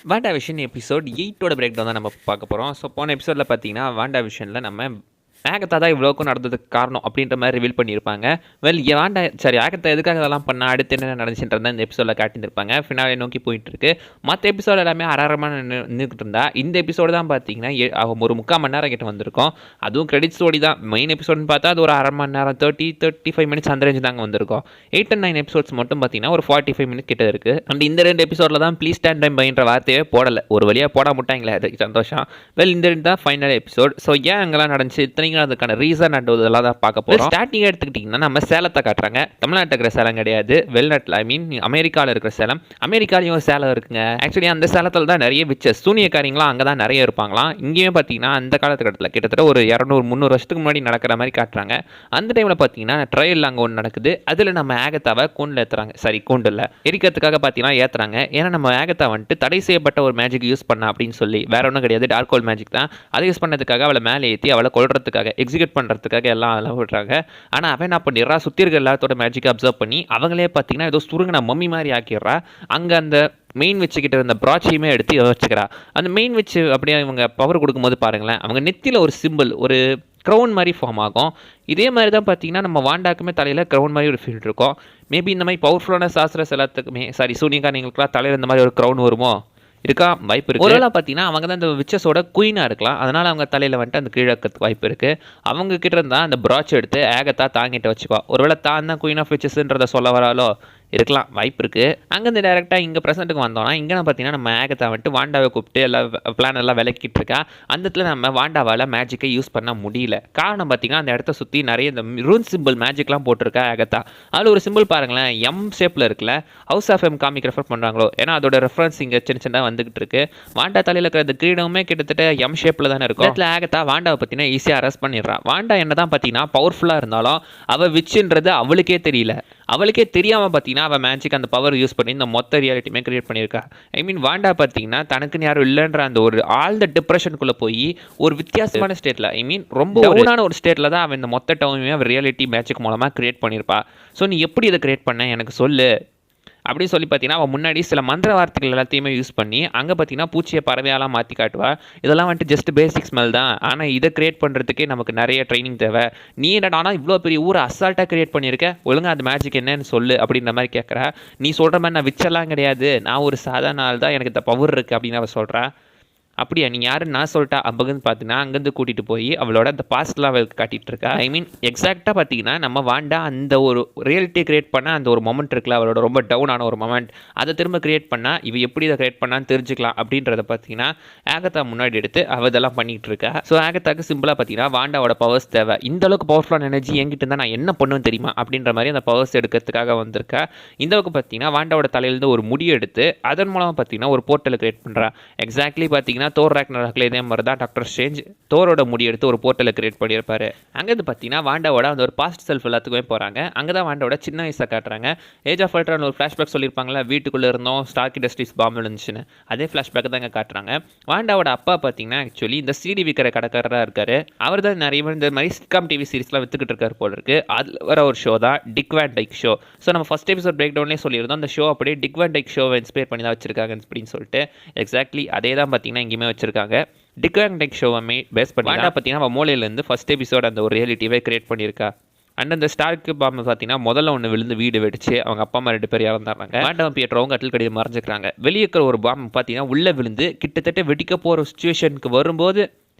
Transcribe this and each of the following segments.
வாண்டா Vision episode 8ஓட break down தான் நம்ம பார்க்க போகிறோம். ஸோ போன எபிசோடில் பார்த்தீங்கன்னா வாண்டா விஷனில் நம்ம ஆகத்தா தான் இவ்வளோக்கும் நடந்ததுக்கு காரணம் அப்படின்ற மாதிரி ரிவீல் பண்ணியிருப்பாங்க. வாண்டா ஆகத்தா எதுக்காக இதெல்லாம் பண்ணால் அடுத்து என்ன நடந்துச்சுன்றத இந்த எபிசோடில் காட்டியிருப்பாங்க. ஃபினாலே நோக்கி போயிட்டு இருக்கு. மற்ற எபிசோட் எல்லாமே அறமாக நின்றுட்டு இருந்தா இந்த எபிசோடு தான் பார்த்தீங்கன்னா ஒரு 3/4 மணி நேரம் கிட்ட வந்திருக்கும். அதுவும் கிரெடிட் ஸ்டோரி தான். மெயின் எபிசோட்னு பார்த்தா அது ஒரு 1/2 மணி நேரம் 35 மினிட்ஸ் அந்த ரேஞ்சு தாங்க வந்திருக்கும். 8 and 9 எபிசோட்ஸ் மட்டும் பார்த்தீங்கன்னா ஒரு 45 மினிட்ஸ் கிட்ட இருக்குது. அண்ட் இந்த 2 எபிசோடில் தான் ப்ளீஸ் ஸ்டாண்ட் பை பைன்ற வார்த்தையே போடலை. ஒரு வழியாக போட மாட்டாங்களே, அது சந்தோஷம். இந்த 2 தான் ஃபைனல் எபிசோட். ஸோ ஏன் அங்கெல்லாம் நடந்துச்சு இத்தனைக்கும் அதுக்கான ரீசன் அண்ட் இதெல்லாம் தான் பார்க்க போகிறோம். ஸ்டார்டிங் எடுத்துக்கிட்டிங்கன்னா நம்ம சேலத்தை காட்டுறாங்க. தமிழ்நாட்டில் இருக்கிற சேலம் கிடையாது, வெளிநாட்டில் அமெரிக்காவில் இருக்கிற சேலம். அமெரிக்காலையும் ஒரு சேலம் இருக்குங்க. ஆக்சுவலி அந்த சேலத்தில் தான் நிறைய விச்சஸ் சூனியக்காரிங்களாம் அங்கே தான் நிறைய இருப்பாங்களாம். இங்கேயும் பார்த்தீங்கன்னா அந்த காலத்துக்கட்டத்தில் கிட்டத்தட்ட ஒரு 200-300 வருஷத்துக்கு முன்னாடி நடக்கிற மாதிரி காட்டுறாங்க. அந்த டைமில் பார்த்தீங்கன்னா ட்ரையல் அங்கே ஒன்று நடக்குது. அதில் நம்ம ஆகத்தாவை கூண்டில் ஏற்றுறாங்க. கூண்டில் எரிக்கிறதுக்காக பார்த்தீங்கன்னா ஏற்றுறாங்க. ஏன்னா நம்ம ஆகத்தா வந்துட்டு தடை செய்யப்பட்ட ஒரு மேஜிக் யூஸ் பண்ண அப்படின்னு சொல்லி, வேற ஒன்றும் கிடையாது, டார்க் ஹோல் மேஜிக் தான். அதை யூஸ் பண்ணதுக்காக அவளை மேலே ஏற்றி அவளை கொள்றதுக்காக எக்ஸிக்யூட் பண்ணுறதுக்காக எல்லாம் அதெல்லாம் விடுறாங்க. ஆனால் அவன் என்ன பண்ணிடுறா, சுற்றி இருக்கிற எல்லாத்தோட மேஜிக்கை அப்சர்வ் பண்ணி அவங்களே பார்த்தீங்கன்னா ஏதோ சுருங்கின மம்மி மாதிரி ஆக்கிடுறா. அங்கே அந்த மெயின் வச்சுக்கிட்ட இருந்த ப்ராச்சியுமே எடுத்து வச்சுக்கிறா. அந்த மெயின் வச்சு அப்படியே இவங்க பவர் கொடுக்கும்போது பாருங்களேன், அவங்க நெத்தியில் ஒரு சிம்பிள், ஒரு க்ரௌன் மாதிரி ஃபார்ம் ஆகும். இதே மாதிரி தான் பார்த்தீங்கன்னா நம்ம வாண்டாக்குமே தலையில் க்ரௌன் மாதிரி ஒரு ஃபீல் இருக்கும். மேபி இந்த மாதிரி பவர்ஃபுல்லான சாஸ்திரஸ் எல்லாத்துக்குமே சூனியக்காரங்களுக்குலாம் தலையில் இந்த மாதிரி ஒரு க்ரௌன் வருமோ, இருக்கா வாய்ப்பு இருக்குது. ஒருவேளை பார்த்தீங்கன்னா அவங்க தான் இந்த விச்சஸோட குயினாக இருக்கலாம். அதனால் அவங்க தலையில் வந்துட்டு அந்த கீழே வாய்ப்பு இருக்குது. அவங்க கிட்ட இருந்தால் அந்த ப்ராச் எடுத்து ஆகத்தா தாங்கிட்டு வச்சுக்கோ. ஒருவேளை தான் குயின் ஆஃப் விச்சஸ்ன்றதை சொல்ல வராலோ, இருக்கலாம், வாய்ப்பு இருக்குது. அங்கேருந்து டேரெக்டாக இங்கே ப்ரெசென்ட்டுக்கு வந்தோம்னா இங்கே பார்த்தீங்கன்னா நம்ம ஆகத்தா வந்துட்டு வாண்டாவை கூப்பிட்டு எல்லா பிளான் எல்லாம் விளக்கிட்டு இருக்கா. அந்த இடத்துல நம்ம வாண்டாவால் மேஜிக்கை யூஸ் பண்ண முடியல. காரணம் பார்த்தீங்கன்னா அந்த இடத்த சுற்றி நிறைய இந்த ரூன் சிம்பிள் மேஜிக்லாம் போட்டிருக்கா ஆகத்தா. அதில் ஒரு சிம்பிள் பாருங்களேன், எம் ஷேப்பில் இருக்குல்ல, house of M comic refer பண்ணுறாங்களோ, ஏன்னா அதோட ரெஃபரன்ஸ் இங்கே சின்ன வந்துகிட்டு இருக்கு. வாண்டா தலையில் இருக்கிற அந்த கிரீடமுமே கிட்டத்தட்ட எம் ஷேப்பில் தானே இருக்கும். இடத்துல ஆகத்தா வாண்டாவை பார்த்தீங்கன்னா ஈஸியாக அரெஸ்ட் பண்ணிடுறா. வாண்டா என்ன தான் பார்த்தீங்கன்னா பவர்ஃபுல்லாக இருந்தாலும் அவள் விச்சுன்றது அவளுக்கே தெரியல. அவளுக்கே தெரியாமல் பார்த்தீங்கன்னா அவள் மேஜிக் அந்த பவர் யூஸ் பண்ணி இந்த மொத்த ரியாலிட்டியுமே கிரியேட் பண்ணியிருக்கா. வாண்டா பார்த்தீங்கன்னா தனக்குன்னு யாரும் இல்லைன்ற அந்த ஒரு ஆழ்ந்த டிப்ரெஷனுக்குள்ளே போய் ஒரு வித்தியாசமான ஸ்டேட்டில் ரொம்ப டவுனான ஒரு ஸ்டேட்டில் தான் அவன் இந்த மொத்த டவுனுமே அவள் ரியாலிட்டி மேஜிக் மூலமாக கிரியேட் பண்ணியிருப்பா. ஸோ நீ எப்படி இதை கிரியேட் பண்ண எனக்கு சொல்லு அப்படின்னு சொல்லி பார்த்தீங்கன்னா அவன் முன்னாடி சில மந்திர வார்த்தைகள் எல்லாத்தையுமே யூஸ் பண்ணி அங்கே பார்த்தீங்கன்னா பூச்சியை பறவையாலாம் மாற்றி காட்டுவா. இதெல்லாம் வந்துட்டு ஜஸ்ட் பேசிக் ஸ்மெல் தான். ஆனால் இதை கிரியேட் பண்ணுறதுக்கே நமக்கு நிறைய ட்ரைனிங் தேவை. நீ என்னடானா இவ்வளோ பெரிய ஊரை அசால்ட்டாக கிரியேட் பண்ணியிருக்க, ஒழுங்காக அந்த மேஜிக் என்னன்னு சொல்லு அப்படின்ற மாதிரி கேட்குறா. நீ சொல்கிற மாதிரி நான் விச்செல்லாம் கிடையாது, நான் ஒரு சாதாரண ஆள் தான், எனக்கு இந்த பவர் இருக்குது அப்படின்னு அவள் சொல்கிறா. அப்படியா, நீ யாருன்னு நான் சொல்லிட்டா அப்போன்னு பார்த்தீங்கன்னா அங்கேருந்து கூட்டிகிட்டு போய் அவளோட அந்த பாஸ்ட்லாம் அவளுக்கு காட்டிகிட்டு இருக்கா. எக்ஸாக்டாக பார்த்தீங்கன்னா நம்ம வாண்டா அந்த ஒரு ரியாலிட்டி கிரியேட் பண்ண அந்த ஒரு மொமெண்ட் இருக்குல்ல, அவளோட ரொம்ப டவுன் ஆன ஒரு மொமெண்ட், அதை திரும்ப கிரியேட் பண்ணால் இவ எப்படி இதை கிரியேட் பண்ணான்னு தெரிஞ்சுக்கலாம் அப்படின்றத பார்த்தீங்கன்னா ஆகத்தா முன்னாடி எடுத்து அவள் இதெல்லாம் பண்ணிகிட்டு இருக்கா. ஸோ ஆகத்தாக்கு சிம்பிளாக பார்த்தீங்கன்னா வாண்டாவோட பவர்ஸ் தேவை. இந்த அளவுக்கு பவர்ஃபுல்லான எனர்ஜி என்கிட்ட இருந்தால் நான் என்ன பண்ணுவேன் தெரியுமா அப்படின்ற மாதிரி அந்த பவர்ஸ் எடுக்கிறதுக்காக வந்திருக்கா. இந்த அளவுக்கு பார்த்தீங்கன்னா வாண்டாவோட தலையிலேருந்து ஒரு முடியை எடுத்து அதன் மூலமாக பார்த்தீங்கன்னா ஒரு போர்ட்டலை கிரியேட் பண்ணுறா. எக்ஸாக்ட்லி பார்த்தீங்கன்னா தோர் ராக்னராக்ல இதே மாதிரி தான் டாக்டர் ஸ்ட்ரேஞ்ச் தோரோட முடி எடுத்து ஒரு போர்ட்டலை கிரியேட் பண்ணியிருப்பாரு. அங்கேருந்து பார்த்தீங்கன்னா வாண்டாவோட அந்த ஒரு பாஸ்ட் செல்ஃப் எல்லாத்துக்குமே போகிறாங்க. அங்கே தான் வாண்டாவோட சின்ன வயசை காட்டுறாங்க. ஏஜ் ஆஃப் அல்ட்ரான் ஒரு ஃப்ளாஷ்பேக் சொல்லியிருப்பாங்களா, வீட்டுக்குள்ளே இருந்தோம் ஸ்டார்க் இண்டஸ்ட்ரீஸ் பாம்பு விழுந்துச்சுன்னு, அதே ஃப்ளாஷ்பேக் தான் இங்கே காட்டுறாங்க. வாண்டாவோட அப்பா பார்த்தீங்கன்னா ஆக்சுவலி இந்த சிடி விற்கிற கடைக்காரராக இருக்காரு. அவர் தான் நிறைய இந்த மாதிரி சிட்காம் டிவி சீரிஸ்லாம் வித்துக்கிட்டு இருக்காரு போல இருக்கு. அதில் வர ஒரு ஷோ தான் டிக் வேன் டைக் ஷோ. ஸோ நம்ம ஃபஸ்ட் எபிசோட் பிரேக் டவுன்லேயே சொல்லியிருந்தோம் அந்த ஷோ அப்படியே டிக் வேன் டைக் ஷோவை இன்ஸ்பயர் பண்ணி தான் வச்சிருக்காங்க அப்படின்னு சொல்லிட்டு. எக்ஸாக்ட்லி அதே தான் பார்த்தீங்கன்னா இங்கேயுமே வச்சிருக்காங்க. டிக் வேன் டைக் ஷோவை பேஸ் பண்ணி பார்த்தீங்கன்னா அவன் மூலையிலேருந்து ஃபஸ்ட் எபிசோட் அந்த ஒரு ரியாலிட்டியை கிரியேட் பண்ணியிருக்கா. அண்ட் அந்த ஸ்டார்க்கு பாம்பு பார்த்தீங்கன்னா முதல்ல ஒன்று விழுந்து வீடு வெடிச்சு அவங்க அப்பா அம்மா 2 பேர் இறந்துறாங்க. வாண்டாவும் பியேட்ரோவும் கட்டில் கடியில் மறைஞ்சிக்கிறாங்க. வெளியே இருக்கிற ஒரு பாம்பு பார்த்தீங்கன்னா உள்ளே விழுந்து கிட்டத்தட்ட வெடிக்க போகிற சுச்சுவேஷனுக்கு வரும்போது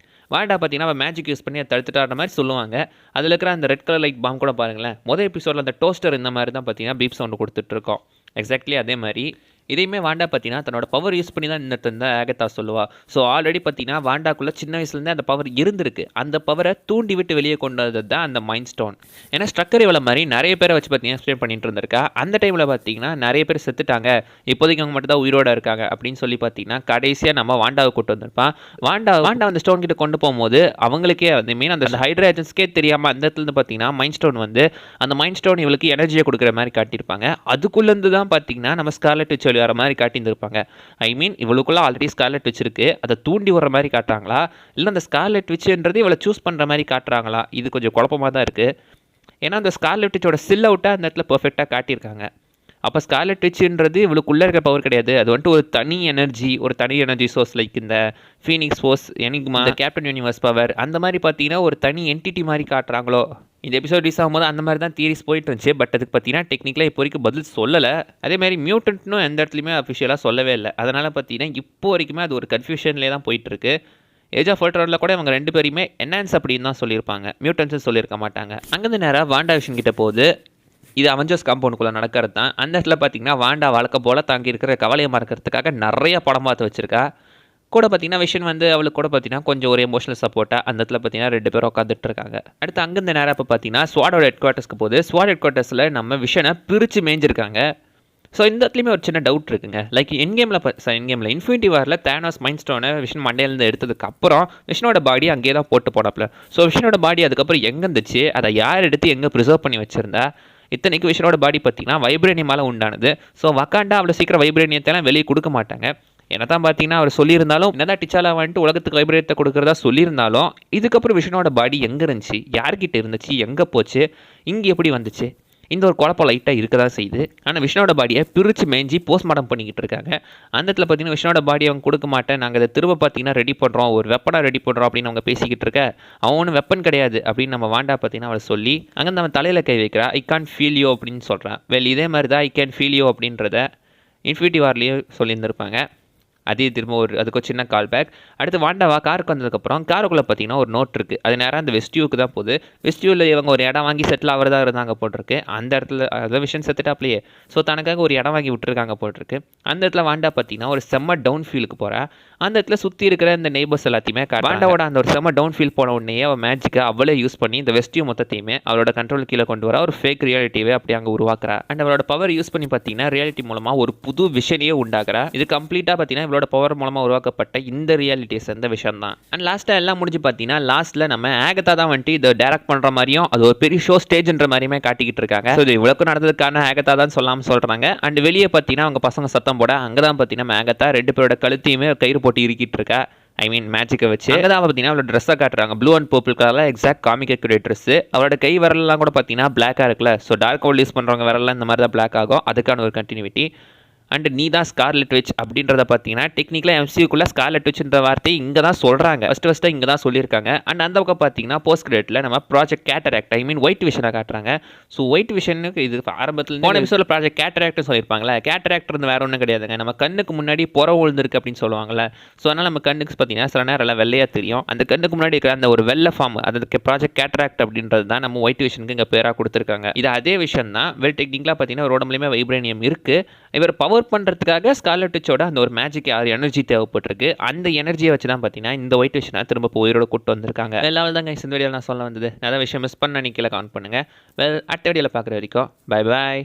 வாண்டா பார்த்தீங்கன்னா அவன் மேஜிக் யூஸ் பண்ணி அதை தடுத்துட்டான மாதிரி சொல்லுவாங்க. அதில் இருக்கிற அந்த ரெட் கலர் லைட் பாம்பு கூட பாருங்களேன், முதல் எபிசோடில் அந்த டோஸ்டர் இந்த மாதிரி தான் பார்த்தீங்கன்னா பீப் சவுண்டு கொடுத்துட்ருக்கோம். எக்ஸாக்ட்லி அதே மாதிரி இதையுமே வாண்டா பார்த்தீங்கன்னா தன்னோட பவர் யூஸ் பண்ணி தான் நின்றுட்டு இருந்தால் ஆகத்தா சொல்லுவா. ஸோ ஆல்ரெடி பார்த்தீங்கன்னா வாண்டாக்குள்ளே சின்ன வயசுலேருந்தே அந்த பவர் இருந்திருக்கு. அந்த பவரை தூண்டி விட்டு வெளியே கொண்டு வந்தது தான் அந்த மைண்ட் ஸ்டோன். ஏன்னா ஸ்ட்ரக்கர் இவ்வளோ மாதிரி நிறைய பேரை வச்சு பார்த்தீங்கன்னா எக்ஸ்பிளைன் பண்ணிட்டு இருந்திருக்கா. அந்த டைமில் பார்த்தீங்கன்னா நிறைய பேர் செத்துட்டாங்க, இப்போதைக்கு அவங்க மட்டும் தான் உயிரோடு இருக்காங்க அப்படின்னு சொல்லி பார்த்தீங்கன்னா கடைசியாக நம்ம வாண்டாவை கூட்டு வந்திருப்பான். வாண்டா அந்த ஸ்டோன் கிட்ட கொண்டு போகும்போது அவங்களுக்கே வந்து மெயின் அந்த ஹைட்ரா ஏஜென்ட்ஸ்க்கே தெரியாமல் அந்த இடத்துல பார்த்தீங்கன்னா மைண்ட் ஸ்டோன் வந்து அந்த மைண்ட் ஸ்டோன் இவளுக்கு எனர்ஜியை கொடுக்குற மாதிரி காட்டியிருப்பாங்க. அதுக்குள்ளேருந்து தான் பார்த்தீங்கன்னா நம்ம ஸ்கார்லெட் விட்ச் வர மாதிரி காட்டியிருந்திருப்பாங்க. இவளுக்குள்ள ஆல்ரெடி ஸ்கார்லெட் விட்ச் இருக்கு, அதை தூண்டி வர்ற மாதிரி காட்டுறாங்களா, இல்லை அந்த ஸ்கார்லெட் விட்ச்ன்றது இவளை சூஸ் பண்ணுற மாதிரி காட்டுறாங்களா, இது கொஞ்சம் குழப்பமாக தான் இருக்குது. ஏன்னா அந்த ஸ்கார்லெட் விட்சோட சில் அவுட்டாக அந்த இடத்துல பர்ஃபெக்டாக காட்டியிருக்காங்க. அப்போ ஸ்கார்லெட் விட்ச்ன்றது இவளுக்குள்ளே இருக்க பவர் கிடையாது, அது வந்துட்டு ஒரு தனி எனர்ஜி சோர்ஸ். லைக் இந்த ஃபீனிக்ஸ் ஃபோர்ஸ், எனிக்மா, இந்த கேப்டன் யூனிவர்ஸ் பவர், அந்த மாதிரி பார்த்தீங்கன்னா ஒரு தனி என்டிட்டி மாதிரி காட்டுறாங்களோ. இந்த எபிசோட் ரிலீஸ் ஆகும்போது அந்த மாதிரி தான் தியரிஸ் போயிட்டு இருந்துச்சு. பட் அதுக்கு பார்த்தீங்கன்னா டெக்னிக்கலாக இப்போ வரைக்கும் பதில் சொல்லலை. அதேமாதிரி மியூட்டன்ட்னும் எந்த இடத்துலையுமே அஃபிஷியலாக சொல்லவே இல்லை. அதனால் பார்த்தீங்கன்னா இப்போ வரைக்குமே அது ஒரு கன்ஃபியூஷன்லேயே தான் போயிட்டுருக்கு. ஏஜ் ஆஃப் அல்ட்ரானில் கூட இவங்க 2 பேருமே என்ஹான்ஸ் அப்படின்னு தான் சொல்லியிருப்பாங்க, மியூட்டன்ஸ் சொல்லியிருக்க மாட்டாங்க. அங்கேருந்து நேராக வாண்டா விஷன் கிட்ட போகுது. இது அவெஞ்சர்ஸ் காம்பவுண்டுக்குள்ளே நடக்கிறது தான். அந்த இடத்துல பார்த்தீங்கன்னா வாண்டா வழக்க போல் தாங்கி இருக்கிற கவலையை மறக்கிறதுக்காக நிறைய படம் பார்த்து வச்சிருக்கா. கூட பார்த்தீங்கன்னா விஷன் வந்து அவளுக்கு கூட பார்த்தீங்கன்னா கொஞ்சம் ஒரு எமோஷனல் சப்போர்ட்டாக அந்த இடத்துல பார்த்தீங்கன்னா 2 பேரும் உட்காந்துட்டு இருக்காங்க. அடுத்து அங்கேருந்து நேரம் இப்போ பார்த்தீங்கன்னா ஸ்வாடோட ஹெட் குவார்ட்டர்ஸ்க்கு போகுது. ஸ்வாட் ஹெட் குவார்ட்டர்ஸில் நம்ம விஷனை பிரித்து மேய்ஞ்சிருக்காங்க. ஸோ இந்த இடத்துலையுமே ஒரு சின்ன டவுட் இருக்குங்க. லைக் என்கேமில் இன்ஃபினிட்டி வாரில் தேனோஸ் மைண்ட் ஸ்டோனை விஷன் மண்டையிலேருந்து எடுத்ததுக்கு அப்புறம் விஷனோட பாடி அங்கேயே தான் போட்டு போனாப்புல. ஸோ விஷனோட பாடி அதுக்கப்புறம் எங்கே இருந்துச்சு, அதை யார் எடுத்து எங்கே ப்ரிசர்வ் பண்ணி வச்சிருந்தா? இத்தனைக்கு விஷனோட பாடி பார்த்தீங்கன்னா வைப்ரேனியமால் உண்டானது. ஸோ வக்காண்டா அவ்வளோ சீக்கிரம் வைப்ரேனியத்தெல்லாம் வெளியே கொடுக்க மாட்டாங்க. என்ன தான் பார்த்தீங்கன்னா அவர் சொல்லியிருந்தாலும், என்னதான் டிச்சாலா வந்துட்டு உலகத்துக்கு வைப்ரேட்டை கொடுக்குறதா சொல்லியிருந்தாலும், இதுக்கப்புறம் விஷனோட பாடி எங்கே இருந்துச்சு, யார்கிட்ட இருந்துச்சு, எங்கே போச்சு, இங்கே எப்படி வந்துச்சு, இந்த ஒரு குழப்பம் லைட்டாக இருக்க தான் செய்யுது. ஆனால் விஷ்ணுவோட பாடியை பிரித்து மேய்ஞ்சி போஸ்ட்மார்ட்டம் பண்ணிக்கிட்டு இருக்காங்க. அந்த இடத்துல பார்த்தீங்கன்னா விஷ்ணுவோட பாடியை அவங்க கொடுக்க மாட்டேன், நாங்கள் அதை திரும்ப பார்த்தீங்கன்னா ரெடி பண்ணுறோம், ஒரு வெப்பனாக ரெடி பண்ணுறோம் அப்படின்னு அவங்க பேசிக்கிட்டு இருக்க. அவனும் வெப்பன் கிடையாது அப்படின்னு நம்ம வாண்டா பார்த்தீங்கன்னா அவளை சொல்லி அங்கே நம்ம தலையில் கை வைக்கிறா. ஐ கான் ஃபீல் யூ அப்படின்னு சொல்கிறான். இதே மாதிரி தான் ஐ கேன் ஃபீல் யூ அப்படின்றத இன்ஃபினிட்டி வார்லேயே சொல்லியிருந்திருப்பாங்க. அதே திரும்ப அதுக்கு ஒரு சின்ன கால் பேக். அடுத்து வாண்டாவா காருக்கு வந்ததுக்கப்புறம் காருக்குள்ளே பார்த்தீங்கன்னா ஒரு நோட் இருக்குது. அது நேராக அந்த வெஸ்டியூக்கு தான் போகுது. வெஸ்டியூவில் இவங்க ஒரு இடம் வாங்கி செட்டில் ஆகிறதா இருந்தாங்க போட்டிருக்கு. அந்த இடத்துல அதாவது விஷன் செத்துட்டாப்லையே. ஸோ தனக்காக ஒரு இடம் வாங்கி விட்டுருக்காங்க போட்டிருக்கு. அந்த இடத்துல வாண்டா பார்த்தீங்கன்னா ஒரு செம்ம டவுன் ஃபீலுக்கு போகிறா. அந்த இடத்துல சுற்றி இருக்கிற இந்த நெய்பர்ஸ் எல்லாத்தையுமே வாண்டாவோட அந்த ஒரு செம்ம டவுன் ஃபீல் போன உடனே அவள் மேஜிக்கை அவளே யூஸ் பண்ணி இந்த வெஸ்டியூ மொத்தத்தையுமே அவளோட கண்ட்ரோல் கீழே கொண்டு வர ஒரு ஃபேக் ரியாலிட்டியே அப்படி அங்கே உருவாக்குறா. அண்ட் அவளோட பவர் யூஸ் பண்ணி பார்த்தீங்கன்னா ரியாலிட்டி மூலமாக ஒரு புது விஷனையே உண்டாக்குறா. இது கம்ப்ளீட்டாக பார்த்தீங்கன்னா இவளோட பவர் மூலமாக உருவாக்கப்பட்ட இந்த ரியாலிட்டிஸ் அந்த விஷயம் தான். அண்ட் லாஸ்ட்டாக எல்லாம் முடிஞ்சு பார்த்தீங்கன்னா லாஸ்ட்டில் நம்ம ஆகத்தா தான் வந்துட்டு இதை டைரக்ட் பண்ணுற மாதிரியும் அது ஒரு பெரிய ஷோ ஸ்டேஜ்ன்ற மாதிரியுமே காட்டிக்கிட்டு இருக்காங்க. ஸோ இது இவ்வளோக்கும் நடந்ததுக்கான ஆகத்தா தான் சொல்லாமல் சொல்கிறாங்க. அண்ட் வெளியே பார்த்தீங்கன்னா அவங்க பசங்க சத்தம் போட அங்கே தான் பார்த்தீங்கன்னா ஆகத்தா 2 பேரோட கழுத்தையுமே கயிறு போட்டு இறுக்கிட்டு இருக்கா. ஐ மீன் மேஜிக்கை வச்சு. அங்கே தான் பார்த்தீங்கன்னா அவளோட ட்ரெஸ்ஸை காட்டுறாங்க. ப்ளூ அண்ட் பர்பிள் கலரில் எக்ஸாக்ட் காமிக் அக்யூரேட் ட்ரெஸ்ஸு. அவளோட கை விரலாம் கூட பார்த்தீங்கன்னா பிளாக்காக இருக்குல்ல. ஸோ டார்க் கோல்ட் யூஸ் பண்ணுறவங்க விரலாம் இந்த மாதிரி தான் பிளாக் ஆகும். அதுக்கான ஒரு கண்டினியூட்டி. அண்ட் நீ தான் ஸ்கார்லெட் விட்ச் அப்படின்றத பார்த்தீங்கன்னா டெக்னிக்கலாக எம்சியூக்குள்ளே ஸ்கார்லெட் விட்ச்ன்ற வார்த்தை இங்கே தான் சொல்கிறாங்க. ஃபஸ்ட்டு இங்கே தான் சொல்லியிருக்காங்க. அண்ட் அந்த பக்கம் பார்த்தீங்கன்னா போஸ்ட் கிரெடிட்டில் நம்ம ப்ராஜெக்ட் கேட்டராக்ட் ஐ மீன் ஒயிட் விஷனை காட்டுறாங்க. ஸோ ஒயிட் விஷனுக்கு இது ஆரம்பத்தில் போன எபிசோடில் ப்ராஜெக்ட் கேட்டராக்ட்னு சொல்லியிருப்பாங்களே. கேட்டராக்ட் இருந்து வேறு ஒன்றும் கிடையாதுங்க. நம்ம கண்ணுக்கு முன்னாடி புற விழுந்திருக்கு அப்படின்னு சொல்லுவாங்கள்ல. ஸோ அதனால் நம்ம கண்ணுக்கு பார்த்தீங்கன்னா சில நேரம் எல்லாம் வெள்ளையாக தெரியும். அந்த கண்ணுக்கு முன்னாடி இருக்கிற அந்த ஒரு வெள்ளை ஃபார்ம் அதுக்கு ப்ராஜெக்ட் கேட்டராக்ட் அப்படின்றது தான் நம்ம ஒயிட் விஷனுக்கு இங்கே பேராக கொடுத்துருக்காங்க. இது அதே விஷயம் தான். டெக்னிக்கலாக பார்த்தீங்கன்னா ஒரு உடம்புலையுமே வைப்ரேனியம் இருக்குது. இவர் பவர் பண்ணுறதுக்காக ஸ்கார்லெட் விட்சோட அந்த ஒரு மேஜிக் எனர்ஜி தேவைப்பட்டிருக்கு. அந்த எனர்ஜியை வச்சு தான் பார்த்தீங்கன்னா இந்த ஒயிட் விஷனை திரும்ப உயிரோட கூட்டு வந்திருக்காங்க. எல்லாரும் தாங்க இந்த வீடியோவில் நான் சொல்ல வந்தது. நிறைய விஷயம் மிஸ் பண்ண கீழே கமெண்ட் பண்ணுங்கள். அடுத்த வீடியோவில் பார்க்குற வரைக்கும் பை பாய்.